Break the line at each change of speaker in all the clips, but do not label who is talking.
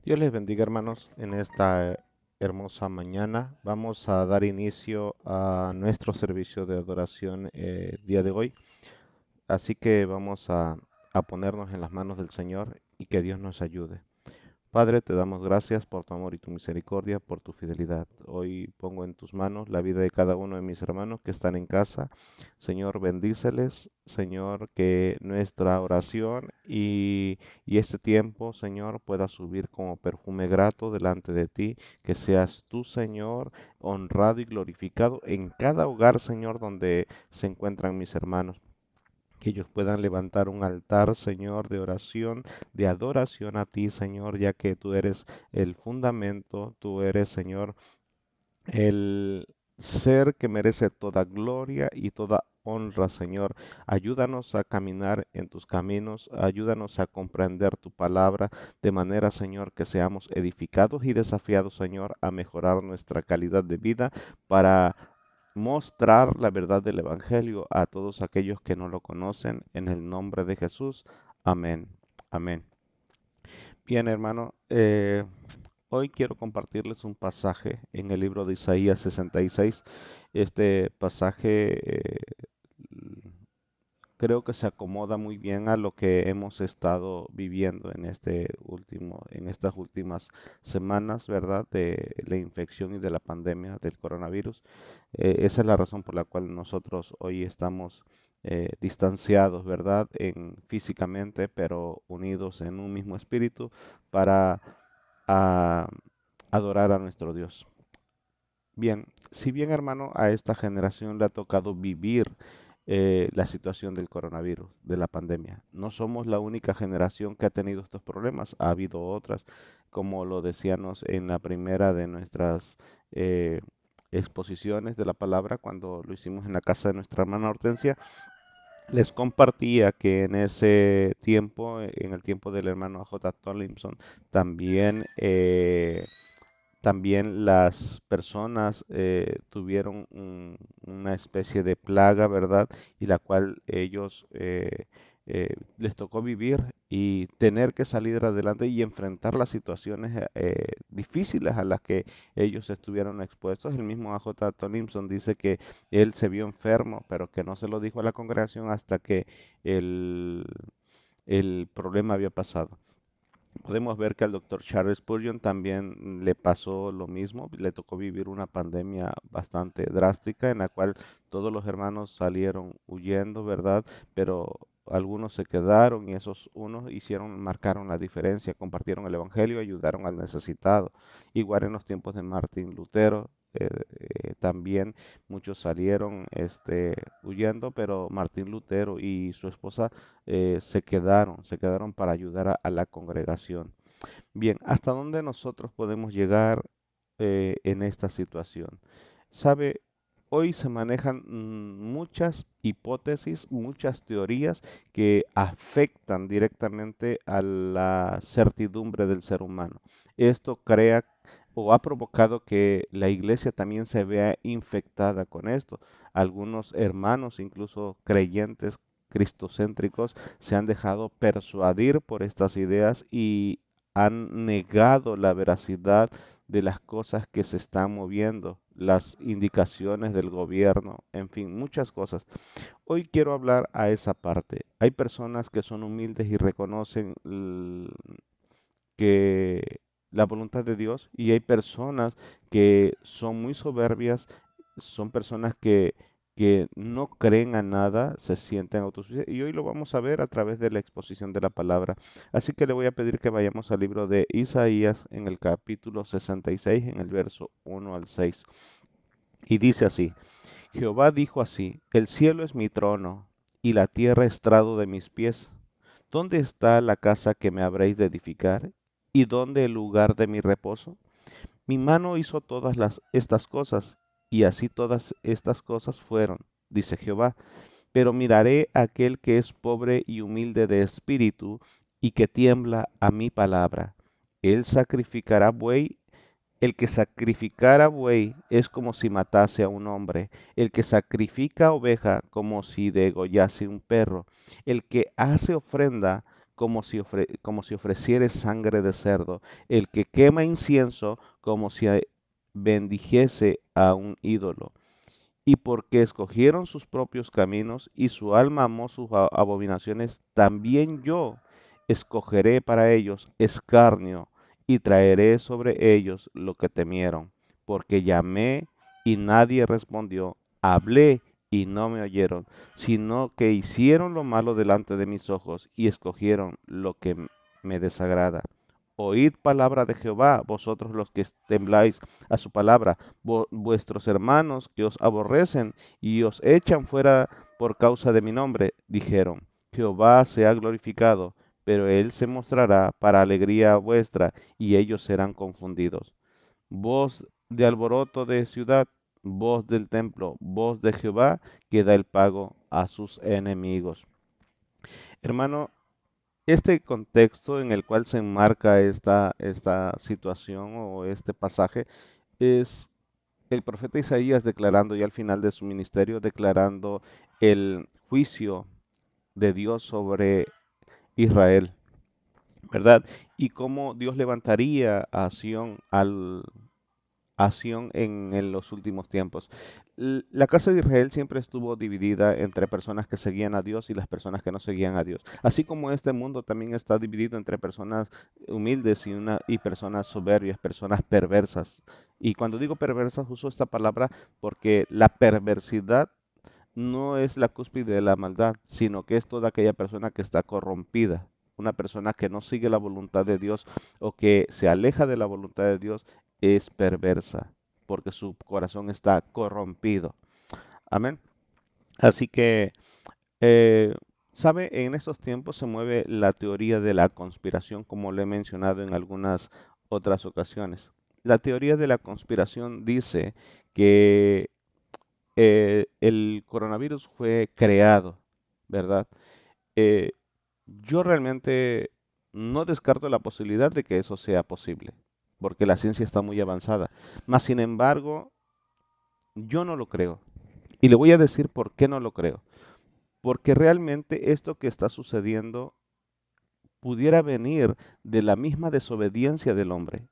Dios les bendiga, hermanos, en esta hermosa mañana. Vamos a dar inicio a nuestro servicio de adoración día de hoy. Así que vamos a ponernos en las manos del Señor y que Dios nos ayude. Padre, te damos gracias por tu amor y tu misericordia, por tu fidelidad. Hoy pongo en tus manos la vida de cada uno de mis hermanos que están en casa. Señor, bendíceles. Señor, que nuestra oración y este tiempo, Señor, pueda subir como perfume grato delante de ti. Que seas tú, Señor, honrado y glorificado en cada hogar, Señor, donde se encuentran mis hermanos, que ellos puedan levantar un altar, Señor, de oración, de adoración a ti, Señor, ya que tú eres el fundamento, tú eres, Señor, el ser que merece toda gloria y toda honra, Señor. Ayúdanos a caminar en tus caminos, ayúdanos a comprender tu palabra de manera, Señor, que seamos edificados y desafiados, Señor, a mejorar nuestra calidad de vida para mostrar la verdad del Evangelio a todos aquellos que no lo conocen, en el nombre de Jesús. Amén. Amén. Bien, hermano, hoy quiero compartirles un pasaje en el libro de Isaías 66. Este pasaje creo que se acomoda muy bien a lo que hemos estado viviendo en estas últimas semanas, ¿verdad? De la infección y de la pandemia del coronavirus. Esa es la razón por la cual nosotros hoy estamos distanciados, ¿verdad? Físicamente, pero unidos en un mismo espíritu para a adorar a nuestro Dios. Bien, si bien, hermano, a esta generación le ha tocado vivir la situación del coronavirus, de la pandemia. No somos la única generación que ha tenido estos problemas, ha habido otras, como lo decíamos en la primera de nuestras eh, exposiciones de la palabra, cuando lo hicimos en la casa de nuestra hermana Hortensia. Les compartía que en ese tiempo, en el tiempo del hermano J. Tomlinson, también también las personas tuvieron una especie de plaga, ¿verdad? Y la cual ellos les tocó vivir y tener que salir adelante y enfrentar las situaciones difíciles a las que ellos estuvieron expuestos. El mismo A.J. Tomlinson dice que él se vio enfermo, pero que no se lo dijo a la congregación hasta que el, el problema había pasado. Podemos ver que al doctor Charles Spurgeon también le pasó lo mismo, le tocó vivir una pandemia bastante drástica en la cual todos los hermanos salieron huyendo, ¿verdad? Pero algunos se quedaron y esos unos marcaron la diferencia, compartieron el evangelio, ayudaron al necesitado. Igual en los tiempos de Martín Lutero, también muchos salieron huyendo, pero Martín Lutero y su esposa se quedaron para ayudar a la congregación. Bien, ¿hasta dónde nosotros podemos llegar en esta situación? Sabe, hoy se manejan muchas hipótesis, muchas teorías que afectan directamente a la certidumbre del ser humano. Esto crea o ha provocado que la iglesia también se vea infectada con esto. Algunos hermanos, incluso creyentes cristocéntricos, se han dejado persuadir por estas ideas y han negado la veracidad de las cosas que se están moviendo, las indicaciones del gobierno, en fin, muchas cosas. Hoy quiero hablar a esa parte. Hay personas que son humildes y reconocen que la voluntad de Dios y hay personas que son muy soberbias, son personas que no creen a nada, se sienten autosuficientes y hoy lo vamos a ver a través de la exposición de la palabra. Así que le voy a pedir que vayamos al libro de Isaías en el capítulo 66, en el verso 1 al 6. Y dice así: Jehová dijo así: El cielo es mi trono y la tierra estrado de mis pies. ¿Dónde está la casa que me habréis de edificar? ¿Y dónde el lugar de mi reposo? Mi mano hizo estas cosas, y así todas estas cosas fueron, dice Jehová. Pero miraré a aquel que es pobre y humilde de espíritu, y que tiembla a mi palabra. Él sacrificará buey. El que sacrificara buey es como si matase a un hombre, el que sacrifica oveja como si degollase un perro, el que hace ofrenda como si ofreciere sangre de cerdo, el que quema incienso como si bendijese a un ídolo. Y porque escogieron sus propios caminos y su alma amó sus abominaciones, también yo escogeré para ellos escarnio y traeré sobre ellos lo que temieron. Porque llamé y nadie respondió, hablé y no me oyeron, sino que hicieron lo malo delante de mis ojos y escogieron lo que me desagrada. Oíd palabra de Jehová, vosotros los que tembláis a su palabra, vuestros hermanos que os aborrecen y os echan fuera por causa de mi nombre, dijeron, Jehová sea glorificado, pero él se mostrará para alegría vuestra, y ellos serán confundidos. Voz de alboroto de ciudad, voz del templo, voz de Jehová, que da el pago a sus enemigos. Hermano, este contexto en el cual se enmarca esta situación o este pasaje es el profeta Isaías declarando ya al final de su ministerio, declarando el juicio de Dios sobre Israel, ¿verdad? Y cómo Dios levantaría a Sión, a Sión en los últimos tiempos. La casa de Israel siempre estuvo dividida entre personas que seguían a Dios y las personas que no seguían a Dios. Así como este mundo también está dividido entre personas humildes y personas soberbias, personas perversas. Y cuando digo perversas uso esta palabra porque la perversidad no es la cúspide de la maldad, sino que es toda aquella persona que está corrompida, una persona que no sigue la voluntad de Dios o que se aleja de la voluntad de Dios es perversa, porque su corazón está corrompido. Amén. Así que, eh, ¿sabe? En estos tiempos se mueve la teoría de la conspiración, como le he mencionado en algunas otras ocasiones. La teoría de la conspiración dice que el coronavirus fue creado, ¿verdad? Eh, yo realmente no descarto la posibilidad de que eso sea posible, porque la ciencia está muy avanzada. Mas, sin embargo, yo no lo creo. Y le voy a decir por qué no lo creo. Porque realmente esto que está sucediendo pudiera venir de la misma desobediencia del hombre,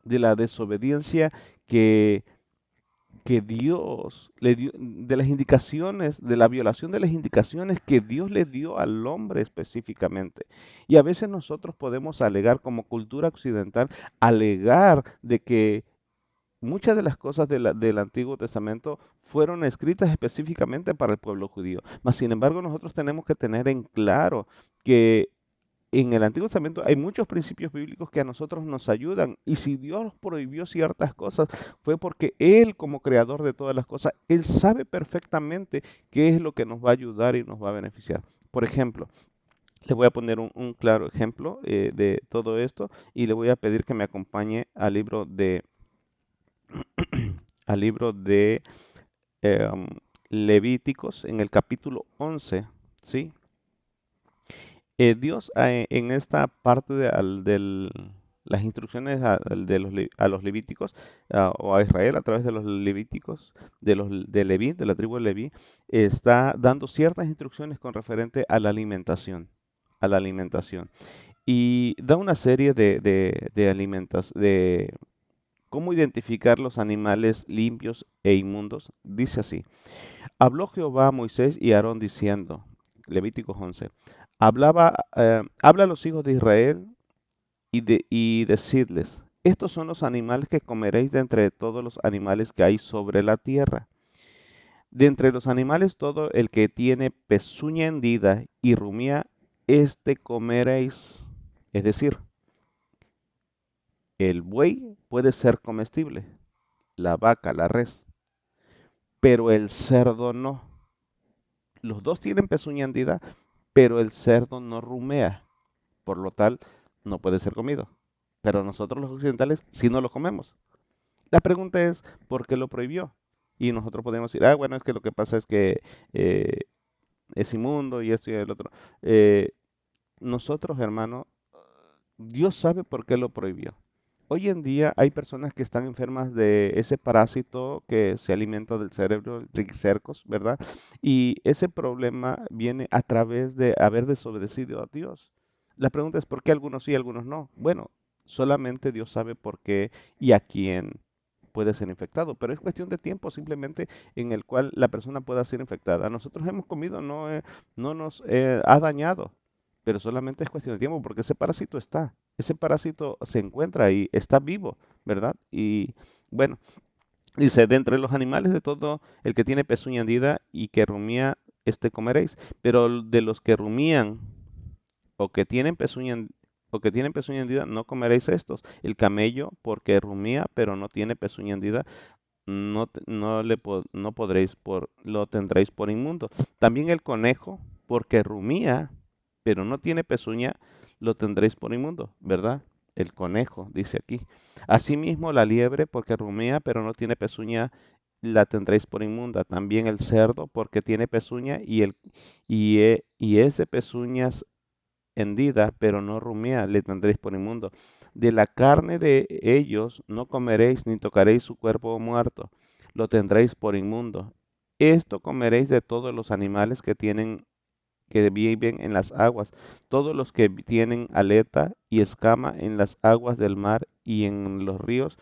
de la desobediencia que Dios le dio, de las indicaciones, de la violación de las indicaciones que Dios le dio al hombre específicamente. Y a veces nosotros podemos alegar como cultura occidental, alegar de que muchas de las cosas del Antiguo Testamento fueron escritas específicamente para el pueblo judío. Mas, sin embargo, nosotros tenemos que tener en claro que en el Antiguo Testamento hay muchos principios bíblicos que a nosotros nos ayudan. Y si Dios prohibió ciertas cosas, fue porque Él, como creador de todas las cosas, Él sabe perfectamente qué es lo que nos va a ayudar y nos va a beneficiar. Por ejemplo, le voy a poner un claro ejemplo de todo esto y le voy a pedir que me acompañe al libro de um, Levíticos en el capítulo 11, ¿sí? Dios en esta parte de las instrucciones a los levíticos o a Israel a través de los levíticos, de Leví, de la tribu de Leví, está dando ciertas instrucciones con referente a la alimentación. Y da una serie de cómo identificar los animales limpios e inmundos. Dice así. Habló Jehová a Moisés y a Aarón diciendo, Levíticos 11, habla a los hijos de Israel y decidles, estos son los animales que comeréis de entre todos los animales que hay sobre la tierra. De entre los animales todo el que tiene pezuña hendida y rumía, este comeréis. Es decir, el buey puede ser comestible, la vaca, la res, pero el cerdo no. Los dos tienen pezuña hendida, pero el cerdo no rumea, por lo tal no puede ser comido. Pero nosotros los occidentales sí no lo comemos. La pregunta es, ¿por qué lo prohibió? Y nosotros podemos decir, bueno, es que lo que pasa es que eh, es inmundo y esto y el otro. Eh, nosotros, hermano, Dios sabe por qué lo prohibió. Hoy en día hay personas que están enfermas de ese parásito que se alimenta del cerebro, el tricercos, ¿verdad? Y ese problema viene a través de haber desobedecido a Dios. La pregunta es, ¿por qué algunos sí y algunos no? Bueno, solamente Dios sabe por qué y a quién puede ser infectado, pero es cuestión de tiempo simplemente en el cual la persona pueda ser infectada. Nosotros hemos comido, no nos ha dañado, pero solamente es cuestión de tiempo porque ese parásito está, ese parásito se encuentra ahí, está vivo, ¿verdad? Y bueno, dice, de entre los animales de todo el que tiene pezuña hendida y que rumía, este comeréis, pero de los que rumían o que tienen pezuña, o que tienen pezuña hendida, no comeréis estos. El camello, porque rumía, pero no tiene pezuña hendida, no podréis lo tendréis por inmundo. También el conejo, porque rumía, pero no tiene pezuña, lo tendréis por inmundo, ¿verdad? El conejo, dice aquí. Asimismo la liebre, porque rumía, pero no tiene pezuña, la tendréis por inmunda. También el cerdo, porque tiene pezuña y es de pezuñas hendida, pero no rumea, le tendréis por inmundo. De la carne de ellos no comeréis ni tocaréis su cuerpo muerto, lo tendréis por inmundo. Esto comeréis de todos los animales que viven en las aguas, todos los que tienen aleta y escama en las aguas del mar y en los ríos,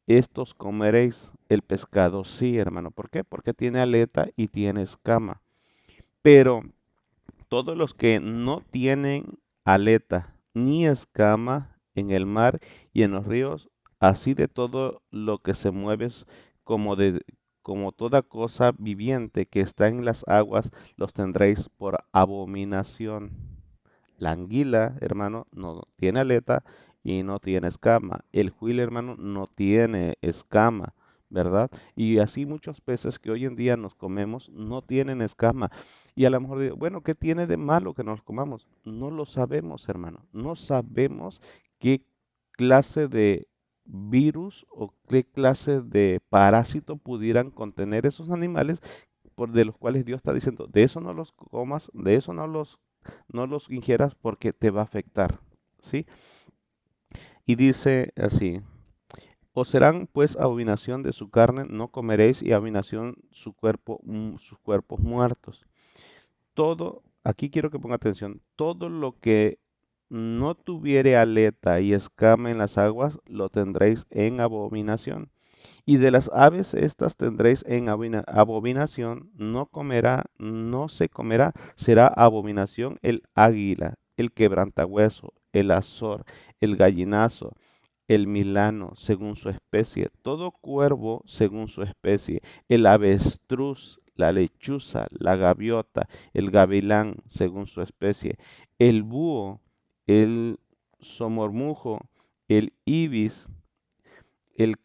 estos comeréis. El pescado sí, hermano. ¿Por qué? Porque tiene aleta y tiene escama. Pero todos los que no tienen aleta ni escama en el mar y en los ríos, así de todo lo que se mueve como de como toda cosa viviente que está en las aguas, los tendréis por abominación. La anguila, hermano, no tiene aleta y no tiene escama. El juil, hermano, no tiene escama, ¿verdad? Y así muchos peces que hoy en día nos comemos no tienen escama. Y a lo mejor digo, bueno, ¿qué tiene de malo que nos comamos? No lo sabemos, hermano. No sabemos qué clase de virus o qué clase de parásito pudieran contener esos animales de los cuales Dios está diciendo, de eso no los comas, de eso no los ingieras porque te va a afectar, ¿sí? Y dice así, os serán pues abominación de su carne, no comeréis y abominación sus cuerpos muertos. Todo, aquí quiero que ponga atención, todo lo que no tuviere aleta y escama en las aguas, lo tendréis en abominación. Y de las aves estas tendréis en abominación, no se comerá, será abominación el águila, el quebrantahueso, el azor, el gallinazo, el milano, según su especie, todo cuervo según su especie, el avestruz, la lechuza, la gaviota, el gavilán, según su especie, el búho, el somormujo, el ibis, el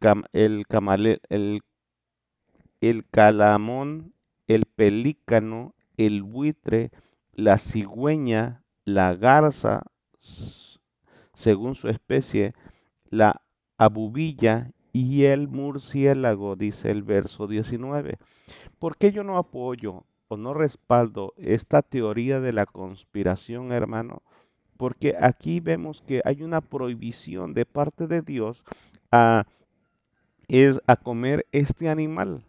calamón, el pelícano, el buitre, la cigüeña, la garza, según su especie, la abubilla y el murciélago, dice el verso 19. ¿Por qué yo no apoyo o no respaldo esta teoría de la conspiración, hermano? Porque aquí vemos que hay una prohibición de parte de Dios a es a comer este animal.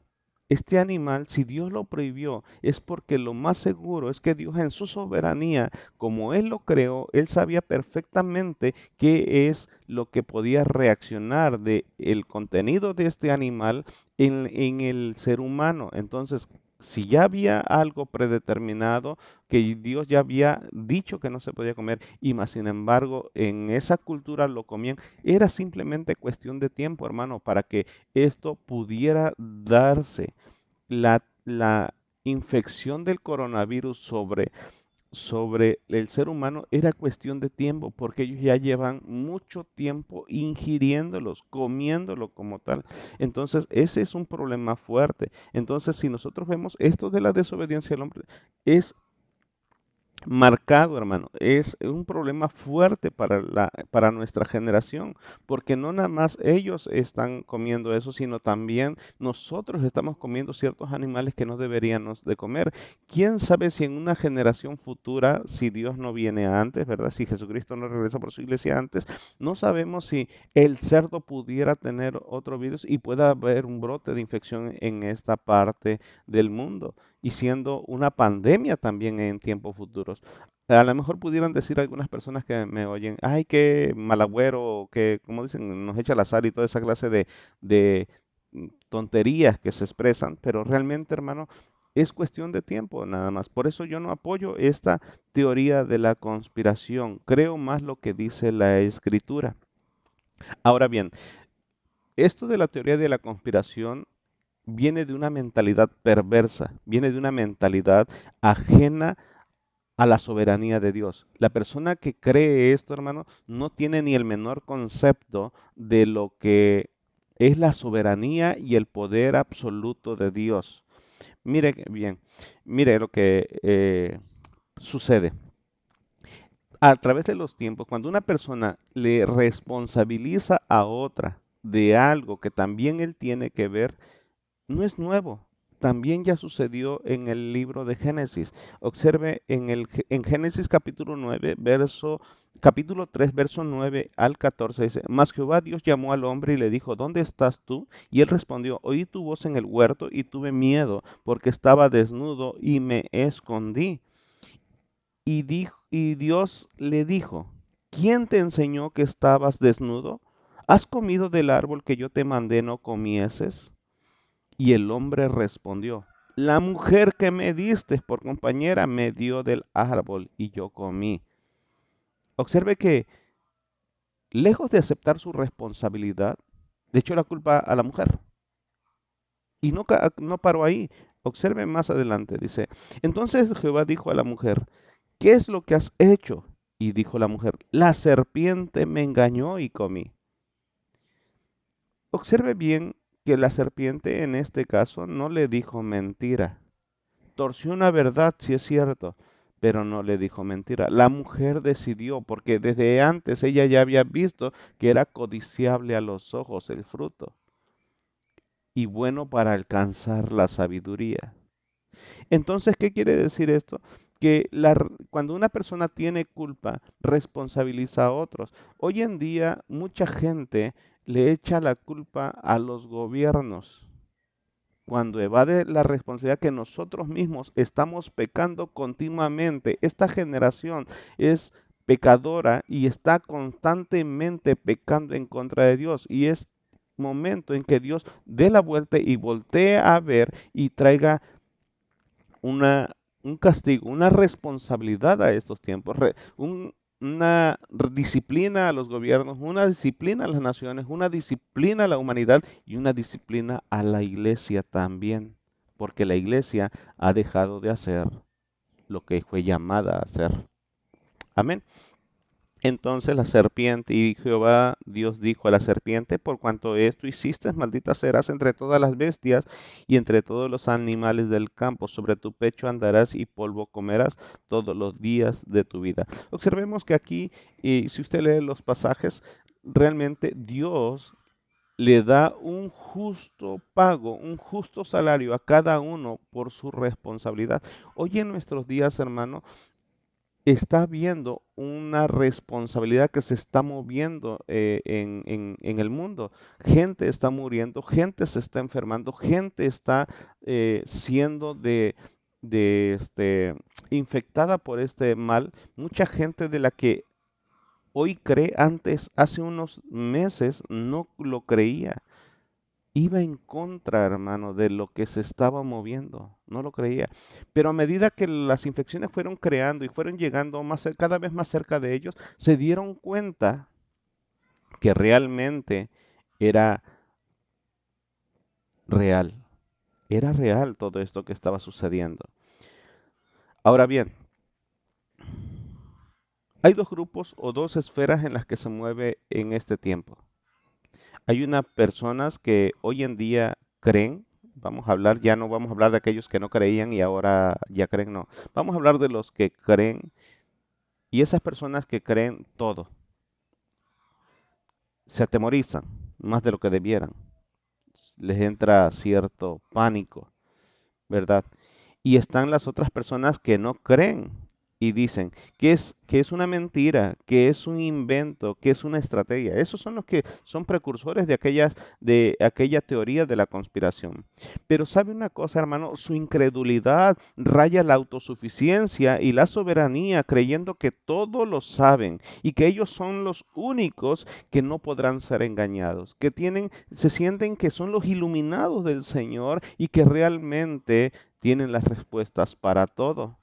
Este animal, si Dios lo prohibió, es porque lo más seguro es que Dios en su soberanía, como Él lo creó, Él sabía perfectamente qué es lo que podía reaccionar de el contenido de este animal en el ser humano. Entonces, si ya había algo predeterminado, que Dios ya había dicho que no se podía comer, y más sin embargo en esa cultura lo comían, era simplemente cuestión de tiempo, hermano, para que esto pudiera darse. La infección del coronavirus sobre el ser humano era cuestión de tiempo, porque ellos ya llevan mucho tiempo ingiriéndolos, comiéndolo como tal. Entonces, ese es un problema fuerte. Entonces, si nosotros vemos esto de la desobediencia al hombre, es marcado, hermano. Es un problema fuerte para nuestra generación, porque no nada más ellos están comiendo eso, sino también nosotros estamos comiendo ciertos animales que no deberíamos de comer. ¿Quién sabe si en una generación futura, si Dios no viene antes, ¿verdad? Si Jesucristo no regresa por su iglesia antes, no sabemos si el cerdo pudiera tener otro virus y pueda haber un brote de infección en esta parte del mundo y siendo una pandemia también en tiempos futuros. A lo mejor pudieran decir algunas personas que me oyen, ay, qué malagüero, que, como dicen, nos echa al azar y toda esa clase de tonterías que se expresan, pero realmente, hermano, es cuestión de tiempo nada más. Por eso yo no apoyo esta teoría de la conspiración. Creo más lo que dice la escritura. Ahora bien, esto de la teoría de la conspiración viene de una mentalidad perversa, viene de una mentalidad ajena a la soberanía de Dios. La persona que cree esto, hermano, no tiene ni el menor concepto de lo que es la soberanía y el poder absoluto de Dios. Mire bien, mire lo que sucede. A través de los tiempos, cuando una persona le responsabiliza a otra de algo que también él tiene que ver, no es nuevo. También ya sucedió en el libro de Génesis. Observe en Génesis capítulo 9, capítulo 3, verso 9 al 14, dice, Mas Jehová Dios llamó al hombre y le dijo, ¿dónde estás tú? Y él respondió, oí tu voz en el huerto y tuve miedo, porque estaba desnudo y me escondí. Y Dios le dijo, ¿quién te enseñó que estabas desnudo? ¿Has comido del árbol que yo te mandé no comieses? Y el hombre respondió, la mujer que me diste por compañera me dio del árbol y yo comí. Observe que, lejos de aceptar su responsabilidad, le echó la culpa a la mujer. Y no paró ahí. Observe más adelante, dice, entonces Jehová dijo a la mujer, ¿qué es lo que has hecho? Y dijo la mujer, la serpiente me engañó y comí. Observe bien que la serpiente en este caso no le dijo mentira. Torció una verdad, sí es cierto, pero no le dijo mentira. La mujer decidió, porque desde antes ella ya había visto que era codiciable a los ojos el fruto y bueno para alcanzar la sabiduría. Entonces, ¿qué quiere decir esto? Que cuando una persona tiene culpa, responsabiliza a otros. Hoy en día, mucha gente le echa la culpa a los gobiernos cuando evade la responsabilidad que nosotros mismos estamos pecando continuamente. Esta generación es pecadora y está constantemente pecando en contra de Dios. Y es momento en que Dios dé la vuelta y voltee a ver y traiga una, un castigo, una responsabilidad a estos tiempos, disciplina a los gobiernos, una disciplina a las naciones, una disciplina a la humanidad y una disciplina a la iglesia también, porque la iglesia ha dejado de hacer lo que fue llamada a hacer. Amén. Entonces la serpiente, y Jehová Dios dijo a la serpiente, por cuanto esto hiciste, maldita serás entre todas las bestias y entre todos los animales del campo, sobre tu pecho andarás y polvo comerás todos los días de tu vida. Observemos que aquí, y si usted lee los pasajes, realmente Dios le da un justo pago, un justo salario a cada uno por su responsabilidad. Hoy en nuestros días, hermano, está viendo una responsabilidad que se está moviendo en el mundo. Gente está muriendo, gente se está enfermando, gente está siendo infectada por este mal. Mucha gente de la que hoy cree, antes, hace unos meses, no lo creía. Iba en contra, hermano, de lo que se estaba moviendo. No lo creía. Pero a medida que las infecciones fueron creando y fueron llegando cada vez más cerca de ellos, se dieron cuenta que realmente era real. Era real todo esto que estaba sucediendo. Ahora bien, hay dos grupos o dos esferas en las que se mueve en este tiempo. Hay unas personas que hoy en día creen, vamos a hablar, ya no vamos a hablar de aquellos que no creían y ahora ya creen, no. Vamos a hablar de los que creen y esas personas que creen todo, se atemorizan más de lo que debieran. Les entra cierto pánico, ¿verdad? Y están las otras personas que no creen. y dicen que es una mentira, que es un invento, que es una estrategia. Esos son los que son precursores de aquella teoría de la conspiración. Pero sabe una cosa, hermano, su incredulidad raya la autosuficiencia y la soberanía, creyendo que todo lo saben y que ellos son los únicos que no podrán ser engañados, que se sienten que son los iluminados del Señor y que realmente tienen las respuestas para todo.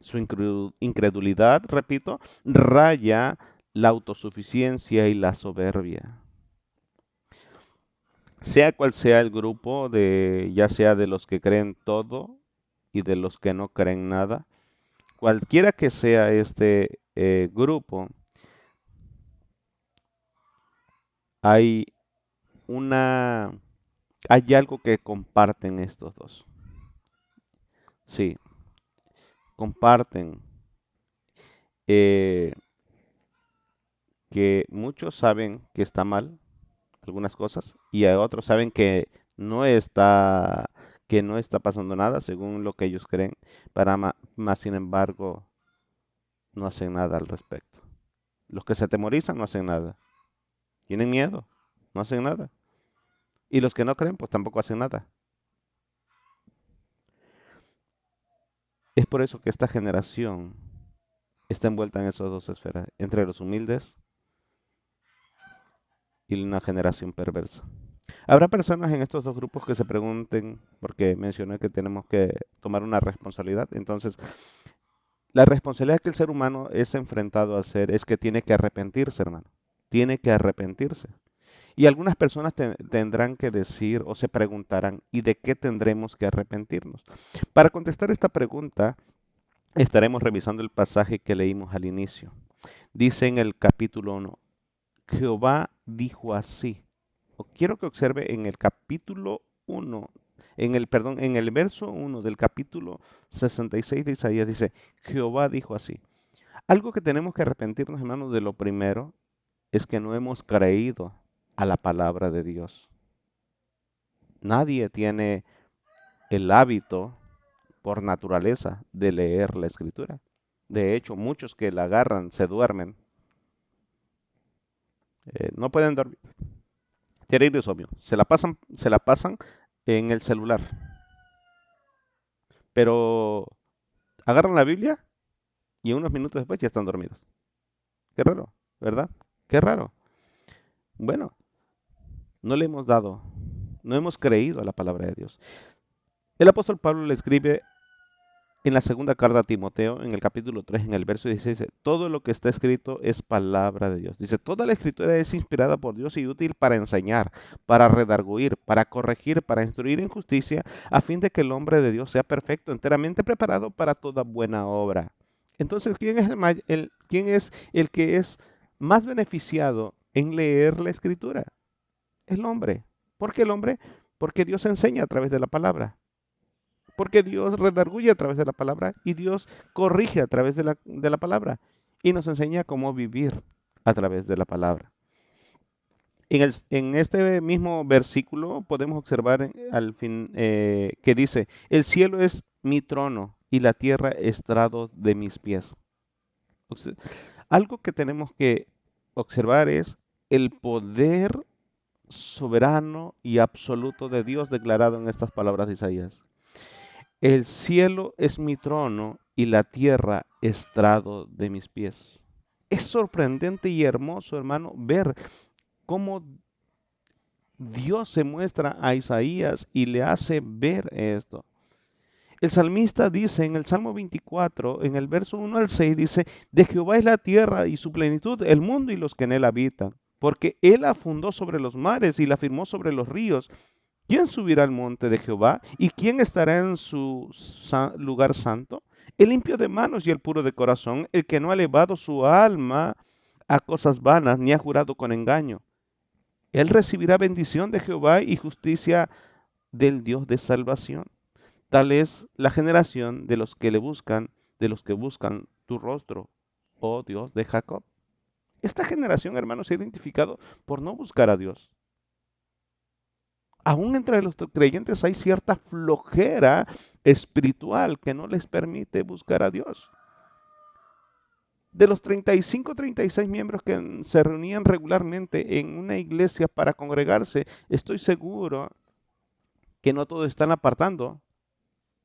Su incredulidad, repito, raya la autosuficiencia y la soberbia. Sea cual sea el grupo, ya sea de los que creen todo y de los que no creen nada, cualquiera que sea este grupo, hay una, hay algo que comparten estos dos. Sí, comparten eh, que muchos saben que está mal algunas cosas y a otros saben no está, que no está pasando nada según lo que ellos creen, más sin embargo no hacen nada al respecto. Los que se atemorizan no hacen nada, tienen miedo, no hacen nada. Y los que no creen pues tampoco hacen nada. Es por eso que esta generación está envuelta en esas dos esferas, entre los humildes y una generación perversa. Habrá personas en estos dos grupos que se pregunten, porque mencioné que tenemos que tomar una responsabilidad. Entonces, la responsabilidad que el ser humano es enfrentado a hacer es que tiene que arrepentirse, hermano. Tiene que arrepentirse. Y algunas personas tendrán que decir o se preguntarán, ¿y de qué tendremos que arrepentirnos? Para contestar esta pregunta, estaremos revisando el pasaje que leímos al inicio. Dice en el capítulo 1, Jehová dijo así. Quiero que observe en el capítulo 1, en el verso 1 del capítulo 66 de Isaías, dice, Jehová dijo así. Algo que tenemos que arrepentirnos, hermanos, de lo primero es que no hemos creído a la palabra de Dios. Nadie tiene el hábito por naturaleza de leer la escritura. De hecho, muchos que la agarran se duermen. No pueden dormir. Terrible es obvio. Se la pasan en el celular. Pero agarran la Biblia y unos minutos después ya están dormidos. Qué raro, ¿verdad? Qué raro. Bueno, no le hemos dado, no hemos creído a la palabra de Dios. El apóstol Pablo le escribe en la segunda carta a Timoteo, en el capítulo 3, en el verso 16, dice, todo lo que está escrito es palabra de Dios. Dice, toda la escritura es inspirada por Dios y útil para enseñar, para redarguir, para corregir, para instruir en justicia, a fin de que el hombre de Dios sea perfecto, enteramente preparado para toda buena obra. Entonces, ¿quién es el que es más beneficiado en leer la escritura? El hombre. ¿Por qué el hombre? Porque Dios enseña a través de la palabra. Porque Dios redarguye a través de la palabra y Dios corrige a través de la palabra y nos enseña cómo vivir a través de la palabra. En este mismo versículo podemos observar al fin que dice, el cielo es mi trono y la tierra estrado de mis pies. Algo que tenemos que observar es el poder soberano y absoluto de Dios declarado en estas palabras de Isaías. El cielo es mi trono y la tierra estrado de mis pies. Es sorprendente y hermoso, hermano, ver cómo Dios se muestra a Isaías y le hace ver esto. El salmista dice en el Salmo 24, en el verso 1 al 6, dice, de Jehová es la tierra y su plenitud, el mundo y los que en él habitan, porque él la fundó sobre los mares y la firmó sobre los ríos. ¿Quién subirá al monte de Jehová? ¿Y quién estará en su lugar santo? El limpio de manos y el puro de corazón, el que no ha elevado su alma a cosas vanas, ni ha jurado con engaño. Él recibirá bendición de Jehová y justicia del Dios de salvación. Tal es la generación de los que buscan tu rostro, oh Dios de Jacob. Esta generación, hermanos, se ha identificado por no buscar a Dios. Aún entre los creyentes hay cierta flojera espiritual que no les permite buscar a Dios. De los 35, 36 miembros que se reunían regularmente en una iglesia para congregarse, estoy seguro que no todos están apartando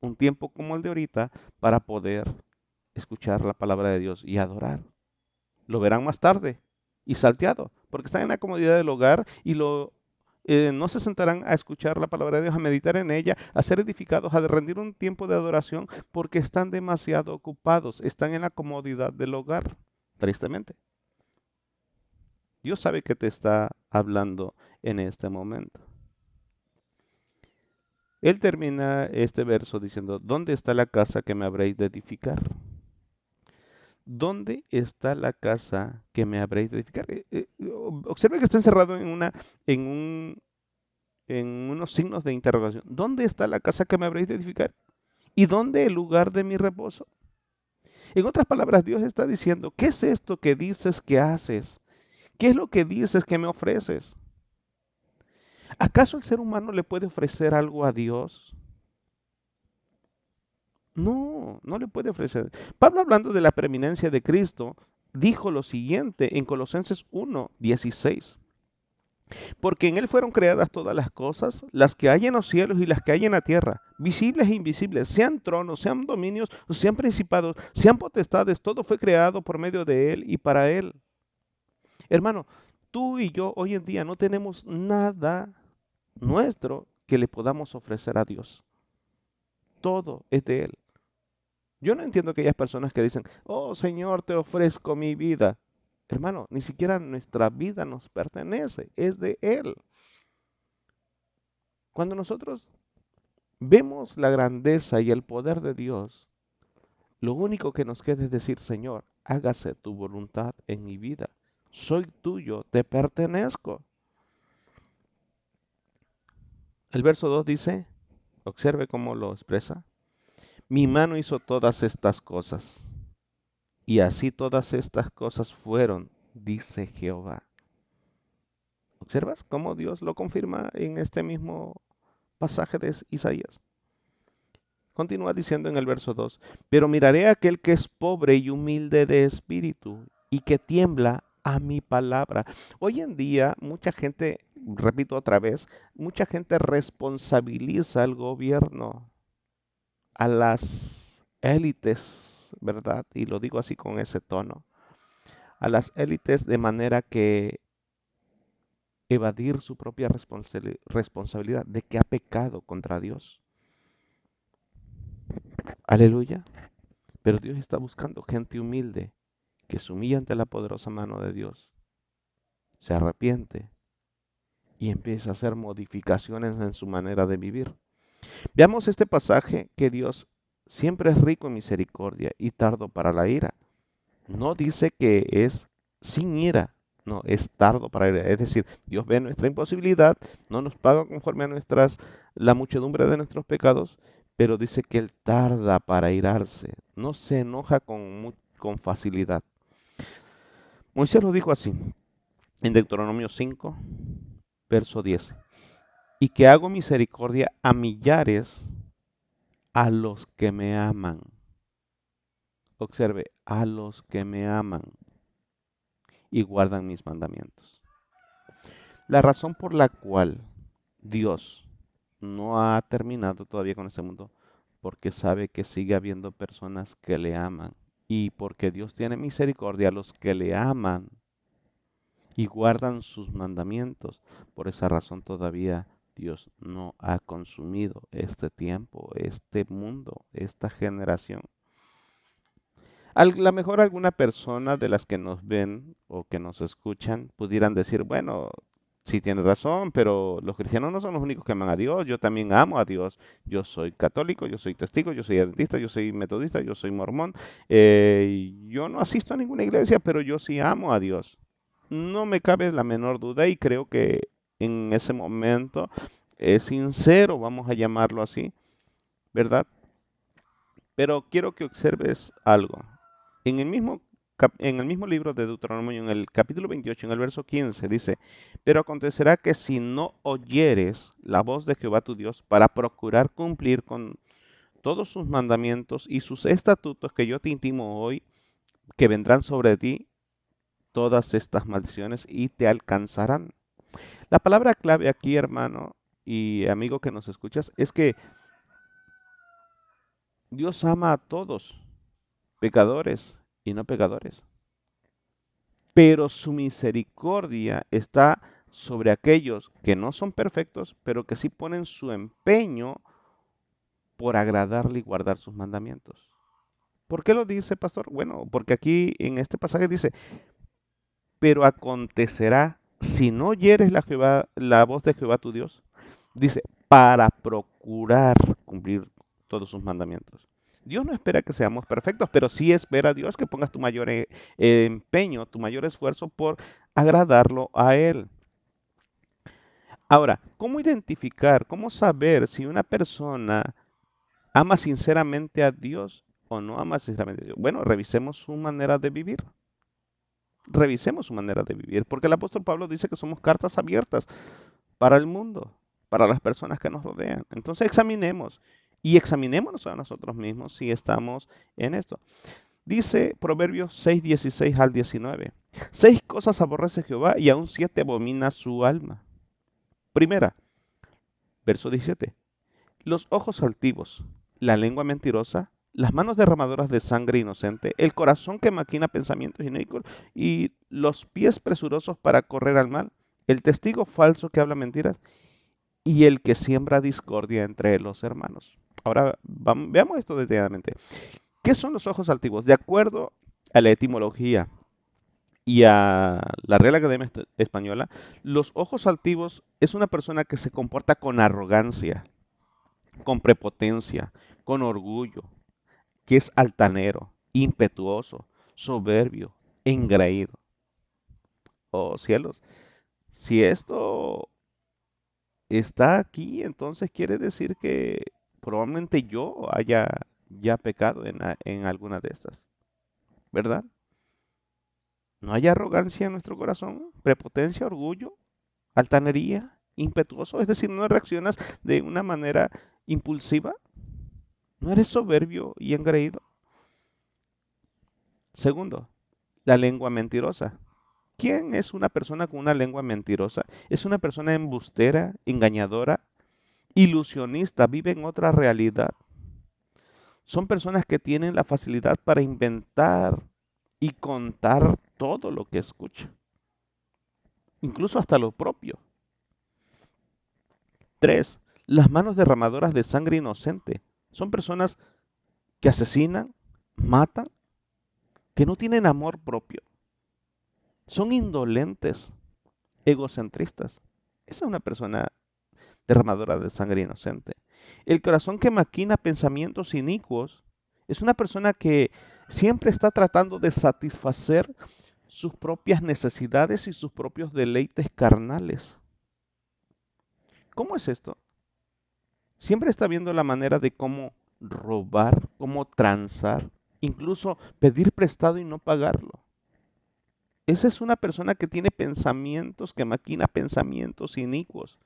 un tiempo como el de ahorita para poder escuchar la palabra de Dios y adorar. Lo verán más tarde y salteado, porque están en la comodidad del hogar y no se sentarán a escuchar la palabra de Dios, a meditar en ella, a ser edificados, a rendir un tiempo de adoración, porque están demasiado ocupados, están en la comodidad del hogar, tristemente. Dios sabe que te está hablando en este momento. Él termina este verso diciendo, ¿dónde está la casa que me habréis de edificar? ¿Dónde está la casa que me habréis de edificar? Observe que está encerrado en en unos signos de interrogación. ¿Dónde está la casa que me habréis de edificar? ¿Y dónde el lugar de mi reposo? En otras palabras, Dios está diciendo, ¿qué es esto que dices que haces? ¿Qué es lo que dices que me ofreces? ¿Acaso el ser humano le puede ofrecer algo a Dios? No, no le puede ofrecer. Pablo, hablando de la preeminencia de Cristo, dijo lo siguiente en Colosenses 1:16. Porque en él fueron creadas todas las cosas, las que hay en los cielos y las que hay en la tierra, visibles e invisibles, sean tronos, sean dominios, sean principados, sean potestades, todo fue creado por medio de él y para él. Hermano, tú y yo hoy en día no tenemos nada nuestro que le podamos ofrecer a Dios. Todo es de él. Yo no entiendo aquellas personas que dicen, oh Señor, te ofrezco mi vida. Hermano, ni siquiera nuestra vida nos pertenece, es de Él. Cuando nosotros vemos la grandeza y el poder de Dios, lo único que nos queda es decir, Señor, hágase tu voluntad en mi vida. Soy tuyo, te pertenezco. El verso 2 dice, observe cómo lo expresa, mi mano hizo todas estas cosas, y así todas estas cosas fueron, dice Jehová. ¿Observas cómo Dios lo confirma en este mismo pasaje de Isaías? Continúa diciendo en el verso 2, pero miraré a aquel que es pobre y humilde de espíritu y que tiembla a mi palabra. Hoy en día mucha gente, repito otra vez, mucha gente responsabiliza al gobierno, a las élites, ¿verdad? Y lo digo así con ese tono, a las élites de manera que evadir su propia responsabilidad de que ha pecado contra Dios. Aleluya. Pero Dios está buscando gente humilde que se humilla ante la poderosa mano de Dios, se arrepiente y empieza a hacer modificaciones en su manera de vivir. Veamos este pasaje que Dios siempre es rico en misericordia y tardo para la ira. No dice que es sin ira, no, es tardo para ira. Es decir, Dios ve nuestra imposibilidad, no nos paga conforme a la muchedumbre de nuestros pecados, pero dice que Él tarda para irarse, no se enoja con facilidad. Moisés lo dijo así, en Deuteronomio 5, verso 10, y que hago misericordia a millares a los que me aman. Observe, a los que me aman y guardan mis mandamientos. La razón por la cual Dios no ha terminado todavía con este mundo, porque sabe que sigue habiendo personas que le aman y porque Dios tiene misericordia a los que le aman y guardan sus mandamientos. Por esa razón todavía Dios no ha consumido este tiempo, este mundo, esta generación. A lo mejor alguna persona de las que nos ven o que nos escuchan pudieran decir, bueno, sí tienes razón, pero los cristianos no son los únicos que aman a Dios, yo también amo a Dios. Yo soy católico, yo soy testigo, yo soy adventista, yo soy metodista, yo soy mormón. Yo no asisto a ninguna iglesia, pero yo sí amo a Dios. No me cabe la menor duda y creo que en ese momento es sincero, vamos a llamarlo así, ¿verdad? Pero quiero que observes algo. En el mismo libro de Deuteronomio, en el capítulo 28, en el verso 15, dice, pero acontecerá que si no oyeres la voz de Jehová tu Dios para procurar cumplir con todos sus mandamientos y sus estatutos que yo te intimo hoy, que vendrán sobre ti todas estas maldiciones y te alcanzarán. La palabra clave aquí, hermano y amigo que nos escuchas, es que Dios ama a todos, pecadores y no pecadores, pero su misericordia está sobre aquellos que no son perfectos, pero que sí ponen su empeño por agradarle y guardar sus mandamientos. ¿Por qué lo dice, pastor? Bueno, porque aquí en este pasaje dice, pero acontecerá si no oyeres la voz de Jehová tu Dios, dice, para procurar cumplir todos sus mandamientos. Dios no espera que seamos perfectos, pero sí espera a Dios que pongas tu mayor empeño, tu mayor esfuerzo por agradarlo a Él. Ahora, ¿cómo identificar, cómo saber si una persona ama sinceramente a Dios o no ama sinceramente a Dios? Bueno, revisemos su manera de vivir. Revisemos su manera de vivir, porque el apóstol Pablo dice que somos cartas abiertas para el mundo, para las personas que nos rodean. Entonces examinemos y examinémonos a nosotros mismos si estamos en esto. Dice Proverbios 6, 16 al 19. 6 cosas aborrece Jehová y aún 7 abomina su alma. Primera, verso 17. Los ojos altivos, la lengua mentirosa, las manos derramadoras de sangre inocente, el corazón que maquina pensamientos inicuos y los pies presurosos para correr al mal, el testigo falso que habla mentiras y el que siembra discordia entre los hermanos. Ahora veamos esto detalladamente. ¿Qué son los ojos altivos? De acuerdo a la etimología y a la Real Academia Española, los ojos altivos es una persona que se comporta con arrogancia, con prepotencia, con orgullo, que es altanero, impetuoso, soberbio, engreído. Oh cielos, si esto está aquí, entonces quiere decir que probablemente yo haya ya pecado en alguna de estas, ¿verdad? No hay arrogancia en nuestro corazón, prepotencia, orgullo, altanería, impetuoso, es decir, no reaccionas de una manera impulsiva, no eres soberbio y engreído. Segundo, la lengua mentirosa. ¿Quién es una persona con una lengua mentirosa? Es una persona embustera, engañadora, ilusionista, vive en otra realidad. Son personas que tienen la facilidad para inventar y contar todo lo que escucha, incluso hasta lo propio. 3. Las manos derramadoras de sangre inocente. Son personas que asesinan, matan, que no tienen amor propio. Son indolentes, egocentristas. Esa es una persona derramadora de sangre inocente. El corazón que maquina pensamientos inicuos es una persona que siempre está tratando de satisfacer sus propias necesidades y sus propios deleites carnales. ¿Cómo es esto? Siempre está viendo la manera de cómo robar, cómo transar, incluso pedir prestado y no pagarlo. Esa es una persona que tiene pensamientos, que maquina pensamientos inicuos.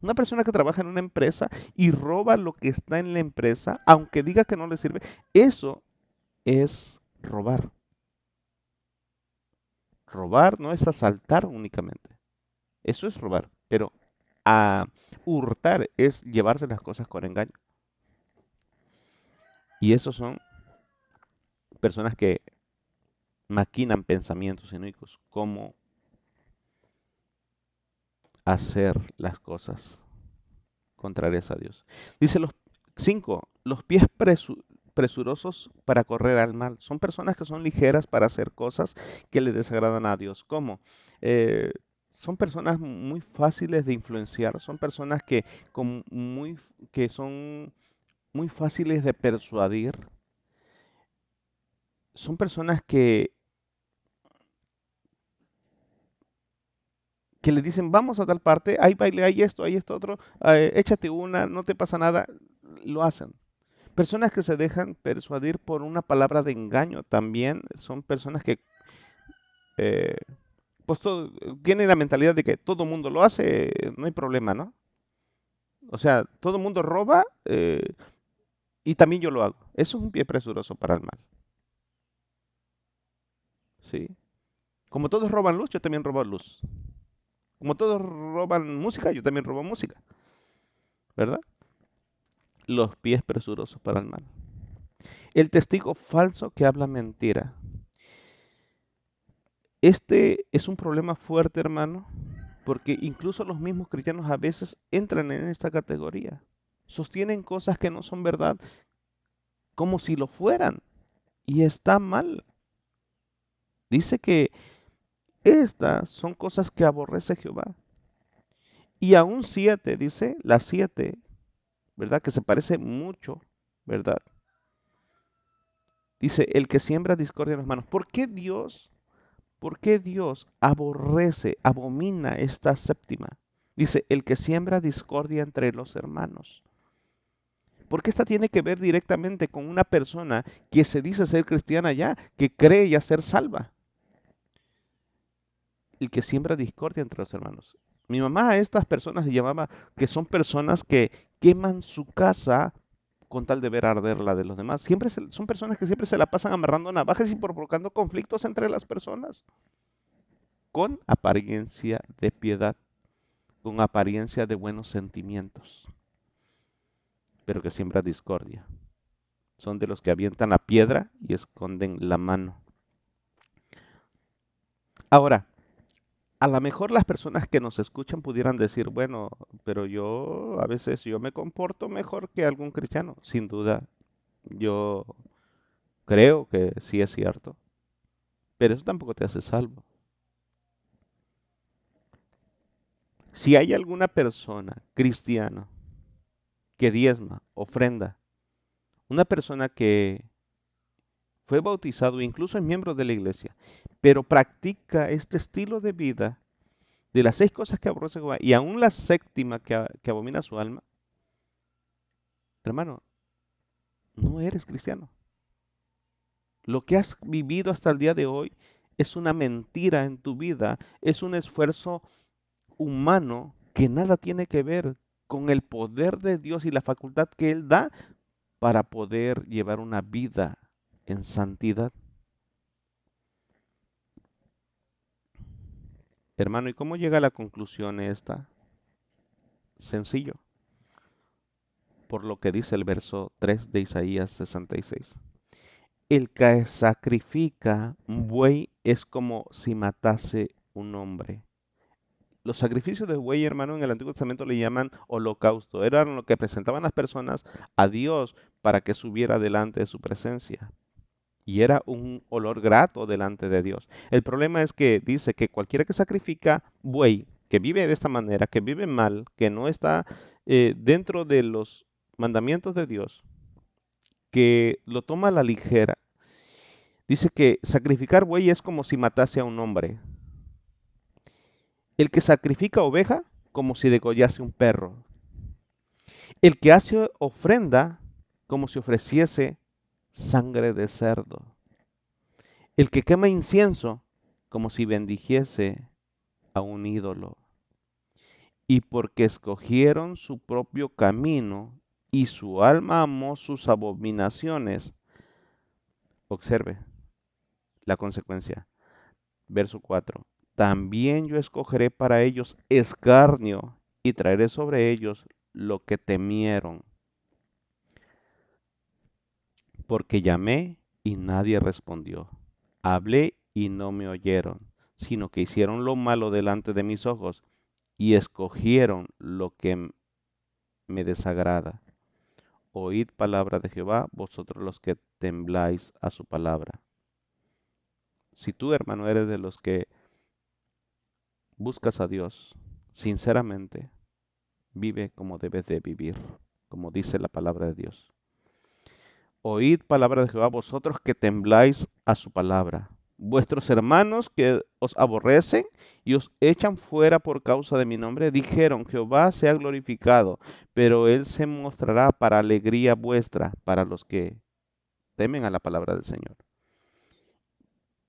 Una persona que trabaja en una empresa y roba lo que está en la empresa, aunque diga que no le sirve, eso es robar. Robar no es asaltar únicamente, eso es robar, pero a hurtar es llevarse las cosas con engaño. Y esos son personas que maquinan pensamientos inicuos, cómo hacer las cosas contrarias a Dios. Dice los 5, los pies presurosos para correr al mal. Son personas que son ligeras para hacer cosas que le desagradan a Dios. ¿Cómo? Eh, son personas muy fáciles de influenciar, son personas que son muy fáciles de persuadir, son personas que le dicen, vamos a tal parte, hay baile, hay esto otro, échate una, no te pasa nada, lo hacen. Personas que se dejan persuadir por una palabra de engaño también son personas que eh, pues tienen la mentalidad de que todo mundo lo hace, no hay problema, ¿no? O sea, todo mundo roba y también yo lo hago. Eso es un pie presuroso para el mal. ¿sí? Como todos roban luz, yo también robo luz. Como todos roban música, yo también robo música, ¿verdad? Los pies presurosos para el mal. El testigo falso que habla mentira. Este es un problema fuerte, hermano, porque incluso los mismos cristianos a veces entran en esta categoría. Sostienen cosas que no son verdad como si lo fueran y está mal. Dice que estas son cosas que aborrece Jehová. Y aún siete, dice, las siete, ¿verdad? Que se parece mucho, ¿verdad? Dice, el que siembra discordia en los hermanos. Por qué Dios aborrece, abomina esta séptima? Dice, el que siembra discordia entre los hermanos. Porque esta tiene que ver directamente con una persona que se dice ser cristiana ya, que cree ya ser salva. El que siembra discordia entre los hermanos. Mi mamá a estas personas le llamaba que son personas que queman su casa con tal de ver arder la de los demás. Son personas que siempre se la pasan amarrando navajas y provocando conflictos entre las personas, con apariencia de piedad, con apariencia de buenos sentimientos, pero que siembra discordia. Son de los que avientan la piedra y esconden la mano. Ahora, a lo mejor las personas que nos escuchan pudieran decir, bueno, pero yo a veces yo me comporto mejor que algún cristiano. Sin duda, yo creo que sí es cierto, pero eso tampoco te hace salvo. Si hay alguna persona cristiana que diezma, ofrenda, una persona que fue bautizado, incluso es miembro de la iglesia, pero practica este estilo de vida de las 6 cosas que aborrece Jehová y aún la séptima que abomina su alma, hermano, no eres cristiano. Lo que has vivido hasta el día de hoy es una mentira en tu vida, es un esfuerzo humano que nada tiene que ver con el poder de Dios y la facultad que Él da para poder llevar una vida en santidad. Hermano, ¿y cómo llega a la conclusión esta? Sencillo, por lo que dice el verso 3 de Isaías 66. El que sacrifica un buey es como si matase un hombre. Los sacrificios de buey, hermano, en el Antiguo Testamento le llaman holocausto. Eran lo que presentaban las personas a Dios para que subiera delante de su presencia. Y era un olor grato delante de Dios. El problema es que dice que cualquiera que sacrifica buey, que vive de esta manera, que vive mal, que no está dentro de los mandamientos de Dios, que lo toma a la ligera, dice que sacrificar buey es como si matase a un hombre. El que sacrifica oveja, como si degollase un perro. El que hace ofrenda, como si ofreciese sangre de cerdo. El que quema incienso, como si bendijese a un ídolo. Y porque escogieron su propio camino y su alma amó sus abominaciones. Observe la consecuencia. Verso 4. También yo escogeré para ellos escarnio y traeré sobre ellos lo que temieron. Porque llamé y nadie respondió. Hablé y no me oyeron, sino que hicieron lo malo delante de mis ojos y escogieron lo que me desagrada. Oíd palabra de Jehová, vosotros los que tembláis a su palabra. Si tú, hermano, eres de los que buscas a Dios sinceramente, vive como debes de vivir, como dice la palabra de Dios. Oíd palabra de Jehová, vosotros que tembláis a su palabra. Vuestros hermanos que os aborrecen y os echan fuera por causa de mi nombre, dijeron, Jehová sea glorificado, pero él se mostrará para alegría vuestra, para los que temen a la palabra del Señor.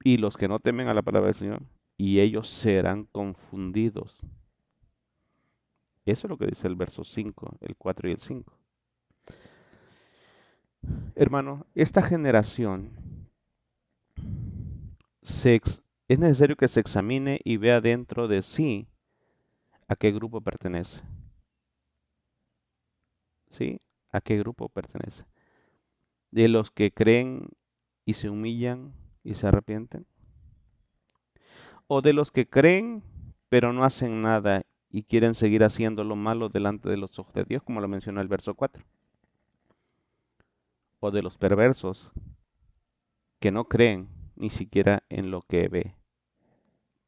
Y los que no temen a la palabra del Señor, y ellos serán confundidos. Eso es lo que dice el verso 5, el 4 y el 5. Hermano, esta generación es necesario que se examine y vea dentro de sí a qué grupo pertenece. ¿Sí? ¿A qué grupo pertenece? ¿De los que creen y se humillan y se arrepienten? ¿O de los que creen pero no hacen nada y quieren seguir haciendo lo malo delante de los ojos de Dios, como lo menciona el verso 4? ¿O de los perversos que no creen ni siquiera en lo que ve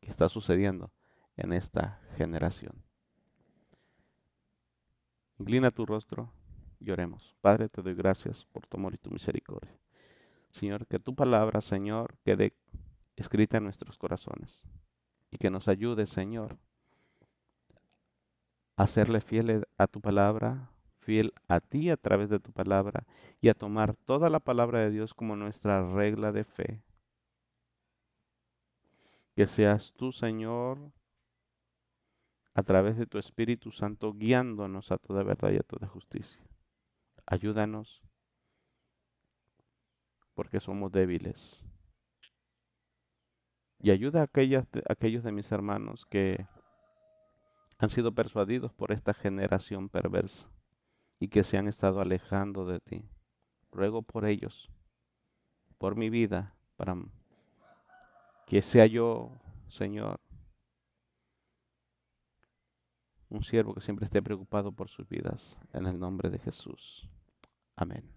que está sucediendo en esta generación? Inclina tu rostro y oremos. Padre, te doy gracias por tu amor y tu misericordia. Señor, que tu palabra, Señor, quede escrita en nuestros corazones y que nos ayude, Señor, a serle fiel a tu palabra, fiel a ti a través de tu palabra y a tomar toda la palabra de Dios como nuestra regla de fe. Que seas tú, Señor, a través de tu Espíritu Santo, guiándonos a toda verdad y a toda justicia. Ayúdanos porque somos débiles. Y ayuda a aquellos de mis hermanos que han sido persuadidos por esta generación perversa y que se han estado alejando de ti. Ruego por ellos, por mi vida, para que sea yo, Señor, un siervo que siempre esté preocupado por sus vidas. En el nombre de Jesús. Amén.